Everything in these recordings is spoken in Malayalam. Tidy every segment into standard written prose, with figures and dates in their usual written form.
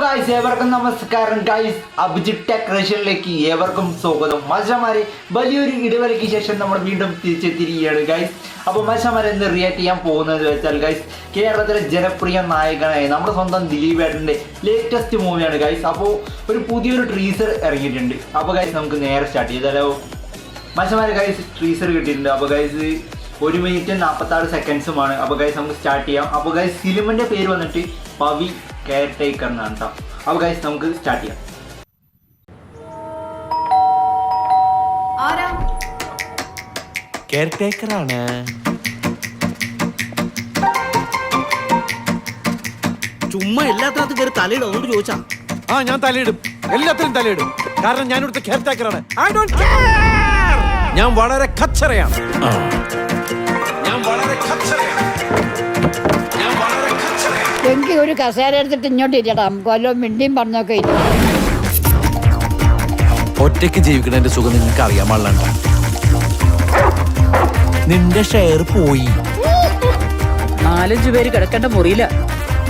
ഗൈസ് ഏവർക്കും നമസ്കാരം ഗൈസ് അഭിജിത്ത് ടെക് റേഷനിലേക്ക് ഏവർക്കും സ്വാഗതം. മച്ചാമാരെ വലിയൊരു ഇടവേളയ്ക്ക് ശേഷം നമ്മൾ വീണ്ടും തിരിച്ചെത്തിയിരിക്കുകയാണ് ഗൈസ്. അപ്പോൾ മച്ചാമാരെ എന്ത് റിയാക്ട് ചെയ്യാൻ പോകുന്നത് വെച്ചാൽ ഗൈസ് കേരളത്തിലെ ജനപ്രിയ നായകനായ നമ്മുടെ സ്വന്തം ദിലീപ് ഏട്ടൻ്റെ ലേറ്റസ്റ്റ് മൂവിയാണ് ഗൈസ്. അപ്പോൾ ഒരു പുതിയൊരു ട്രീസർ ഇറങ്ങിയിട്ടുണ്ട്. അപ്പോൾ ഗൈസ് നമുക്ക് നേരെ സ്റ്റാർട്ട് ചെയ്താലോ. മച്ചാമാരെ ഗൈസ് ട്രീസർ കിട്ടിയിട്ടുണ്ട്. അപ്പോൾ ഗൈസ് 1 മിനിറ്റ് 46 സെക്കൻഡ്സുമാണ്. അപ്പോൾ ഗൈസ് നമുക്ക് സ്റ്റാർട്ട് ചെയ്യാം. അപ്പോൾ ഗൈസ് ഫിലിമിൻ്റെ പേര് വന്നിട്ട് പവി കെയർ ടേക്കർ എന്നാണ് കേട്ടോ. അപ്പോൾ ഗൈസ് നമുക്ക് സ്റ്റാർട്ട് ചെയ്യാം. കെയർ ടേക്കറാണ്. ചുമ്മാ എല്ലാത്തിനകത്ത് കയറി തലയിടും, അതുകൊണ്ട് ചോദിച്ചാ. ഞാൻ തലയിടും, എല്ലാത്തിനും തലയിടും. കാരണം ഞാൻ ഇവിടുത്തെ കെയർ ടേക്കറാണ്. I don't care. ഞാൻ വളരെ ഖച്ചറയാണ്. എനിക്ക് ഒരു കസേര എടുത്തിട്ട് ഇങ്ങോട്ട് ഇരിക്കടാം. കൊല്ലോ മിണ്ടിയും പറഞ്ഞൊക്കെ ഇല്ല. ഒറ്റയ്ക്ക് ജീവിക്കണതിന്റെ സുഖം നിങ്ങൾക്ക് അറിയാൻ പാടില്ല. നിന്റെ ഷെയർ പോയി. 4-5 പേര് കിടക്കേണ്ട മുറിയില്ല,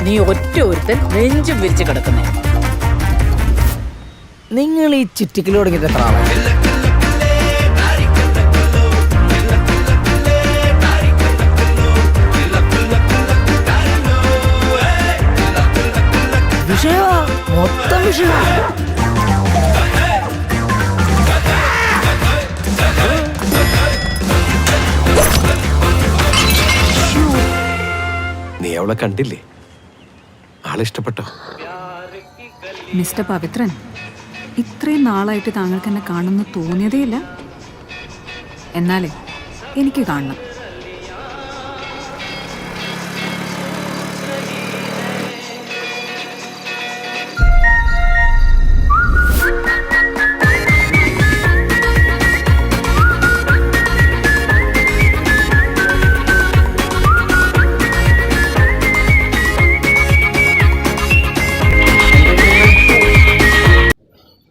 നീ ഒറ്റ ഒരുത്തൻ നെഞ്ചും വിരിച്ച് കിടക്കുന്നേ. നിങ്ങൾ ഈ ചിറ്റിക്കൽ തുടങ്ങിയിട്ട് എത്ര ആളാണ്? വിഷയമാ, മൊത്തം വിഷയമാ. നീ അവളെ കണ്ടില്ലേ? ആളിഷ്ടപ്പെട്ടോ? മിസ്റ്റർ പവിത്രൻ, ഇത്രയും നാളായിട്ട് താങ്കൾക്ക് എന്നെ കാണുമെന്ന് തോന്നിയതേയില്ല. എന്നാലേ എനിക്ക് കാണണം.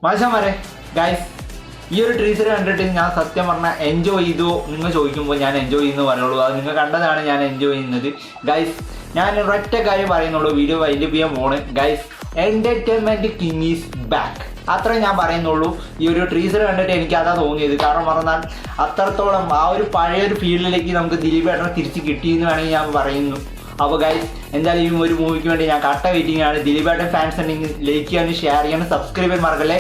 മാഷന്മാരെ ഗൈസ് ഈ ഒരു ട്രീസർ കണ്ടിട്ട് ഞാൻ സത്യം പറഞ്ഞാൽ എൻജോയ് ചെയ്തോ നിങ്ങൾ ചോദിക്കുമ്പോൾ ഞാൻ എൻജോയ് ചെയ്യുന്നു പറയുള്ളൂ. അത് നിങ്ങൾ കണ്ടതാണ് ഞാൻ എൻജോയ് ചെയ്യുന്നത് ഗൈസ്. ഞാൻ ഒരൊറ്റ കാര്യം പറയുന്നുള്ളൂ, വീഡിയോ വൈൻഡപ്പ് ചെയ്യാൻ പോണ് guys. Entertainment king is back, അത്രയും ഞാൻ പറയുന്നുള്ളൂ. ഈ ഒരു ട്രീസർ കണ്ടിട്ട് എനിക്ക് അതാ തോന്നിയത്. കാരണം പറഞ്ഞാൽ അത്രത്തോളം ആ ഒരു പഴയൊരു ഫീൽഡിലേക്ക് നമുക്ക് ദിലീപ് ഏട്ടനെ തിരിച്ച് കിട്ടിയെന്ന് വേണമെങ്കിൽ ഞാൻ പറയുന്നു. അപ്പോൾ ഗൈസ് എന്തായാലും ഈ ഒരു മൂവിക്ക് വേണ്ടി ഞാൻ കട്ട വെയിറ്റിംഗ് ആണ്. ദിലീപ് ഏട്ടൻ ഫാൻസ് ഉണ്ടെങ്കിൽ ലൈക്ക് ചെയ്യാനും ഷെയർ ചെയ്യാനും സബ്സ്ക്രൈബ് ചെയ്യാൻ മറക്കല്ലേ.